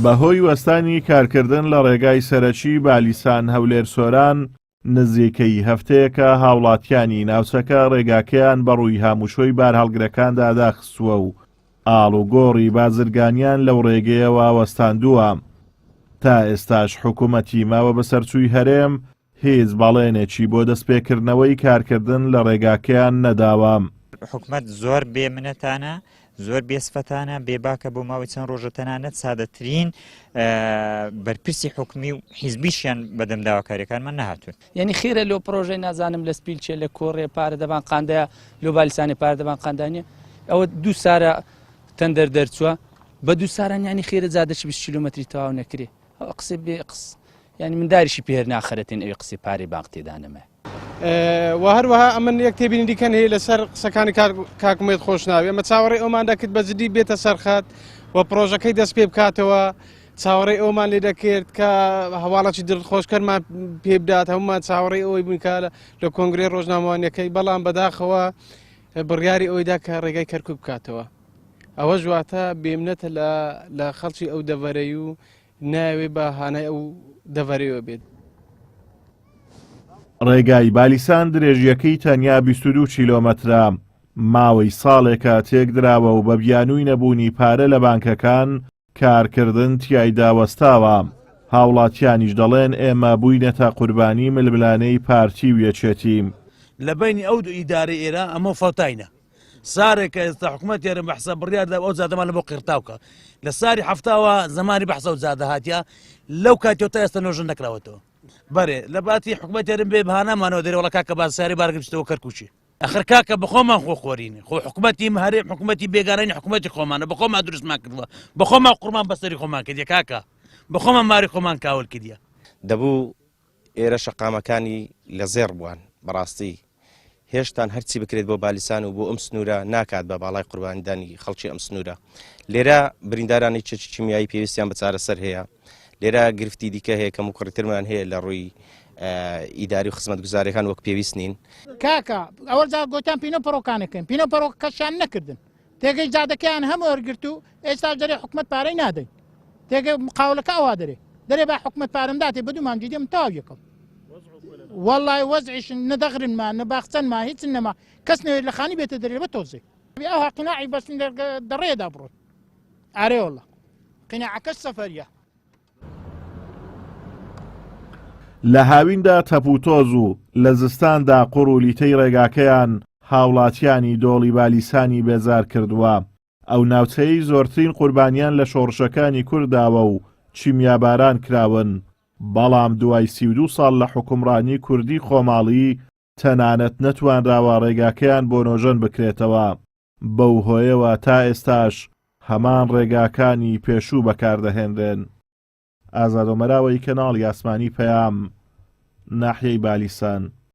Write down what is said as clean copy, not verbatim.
بەهۆی وەستانی کارکردن لە ڕێگای سەرەکی بالیسان هەولێرسۆران نزیکەی هەفتەیەکە هاوڵاتیانی ناوچەکە ڕێگاکەیان بەڕووی هاموشۆی بارهەڵگرەکاندا داخستووە و ئاڵوگۆڕی بازرگانیان لەو ڕێگەیەوە وەستاندووە. تا ئێستاش حکوومەتی ماوە بەسەرچووی هەرێم هیچ بەڵێنێکی بۆ دەستپێکردنەوەی کارکردن لە ڕێگاکەیان نەداوە. حکومت زۆر بێمنەتانە، زۆر بێسفەتانە، بێباکە بۆ ماوەی چەند ڕۆژە تەنانەت سادەترین بەرپرسی حکومی و حیزبیشیان بەدەمداواکاریەکانمان نەهاتوون. یعنی خێرە لۆ پرۆژەی نازانم لە سپیلچێ لە کۆڕێ پارەدەبان قاندەیە لۆ بالیسانی پارەدەبان قاندانیە ئەوە دوو سارە تەندەر دەرچووە بە دوو ساران ینی خێرە زادەش 20 کیلومتری تەواو نەکرێ ئەو قسە بێ قس ینی من داریشی پێر ناخەرەتین ئەوی قسەی پارەی باق تێدانەمە. و هەروەها ئەمن یەک تێبینی دیکەن هەیە لەسەر قسەکانی کاکمێت خۆشناوی ئەمە چاوەڕێی ئەومان دەکرد بە جدی بێتە سەرخات و پرۆژەکەی دەست پێ بکاتەوە چاوەڕێی ئەومان لێ دەکرد کە هەواڵەتی دڵخۆشکەرمان پێ بدات هەمومان چاوەڕێی ئەوەی بووینکە لە کۆنگرێ ڕۆژنامەوانیەکەی بەڵام بەداخەوە بڕیاری ئەوەیدا کە ڕێگای کەرکوب بکاتەوە. ئەوە ژواتە بێمنەتە لە خەڵکی ئەو دەڤەرەی و ناوێ بە هانای ئەو دەڤەرەوە بێت. ڕێگای بالیسان درێژیەکەی تەنیا 22 کیلۆمەترە. ماوەی ساڵێکە تێکدراوە و بە بیانووی نەبوونی پارە لە بانکەکان کارکردن تیایدا وەستاوە. هاوڵاتیانیش دەڵێن ئێمە بووینەتە قوربانی ململانەی پارتی و یەکێتیم. لە بینی ئەو دوو ئیدارەی ئێرە ئەمە فەوتاینە. سارێکە ئێستا حکوومەت یارم بەحسە بڕیاردا ئەو زادەمان لە بۆ قیرتاوکە لە ساری هەفتاوە زمانی بەحسە و زادە هاتیە لەو کاتیەوە تا ئێستا نۆژن نەکراوەتەوە. بەرێ لە باتی حکوومەت یارم بێ بەهانەمانەوە دەرێ وڵە کاکە باز ساری بارگرتەوە کەرکوچی. ئەخر کاکە بەخۆمان خۆخۆرینە خۆ حکوومەتی هەرێم حکوومەتی بێگانەی حکوومەتی خۆمانە بەخۆمان دروستمان کردووە بەخۆمان قورمان بەسەری خۆمان کردیە کاکە بەخۆمان ماری خۆمان کاول کردیە. دەبوو ئێرە شەقامەکانی لە زێڕ بووان بەڕاستی هێشتان هەرچی بکرێت بۆ بالیسان و بۆ ئەم سنوورە ناکات بە باڵای قوربانیدانی خەڵکی ئەم سنوورە. لێرە بریندارانی چەکی کیمیایی پێویستیان بە چارەسەر هەیە. لێرە گرفتی دیکە هەیە کەم و کوڕترمان هەیە لە ڕووی ئیداری و خزمەت گوزاریەکان وەک پێویست نین. کاکە ئەوە جا گوتیان پینۆ پەڕۆکانەکەن پینۆ پەڕۆکەشیان نەکردن تێگەی جادەکەیان هەموو وەرگرت و ئێستا دەرێ حکومەت پارەی نادەین تێگەی مقاولەکە ئەوا دەرێ با حکومەت پارەم داتێ بەدوومان دیدەم تاو یەکەم والله وەزعیش نەدەغرنمان نەباخچەنما هیچ نەما کەس نەوێت لە خانی بێتە دەرێ بە تۆزێ ئەوها قیناعی بەس دەڕێدا بڕۆت ئارێ وەڵڵا قیناعەکەش سەفەریە. لە هاویندا تەپوتۆز و لە زستاندا قوڕ و لیتەی ڕێگاکەیان هاوڵاتیانی دۆڵی بالیسانی بێزار کردووە. ئەو ناوچەی زۆرترین قوربانیان لە شۆڕشەکانی کورداوە و چیمیاباران کراون. بەڵام دوای 32 ساڵ لە حکومڕانی کوردی خۆماڵی تەنانەت نەتوانراوە ڕێگاکەیان بۆ نۆژەن بکرێتەوە. بەو هۆیەوە تا ئێستاش هەمان ڕێگاکانی پێشوو بەکاردەهێنرێن. ئازاد ومەراوەی کەناڵی ئاسمانی پەیام ناحیەی بالیسان.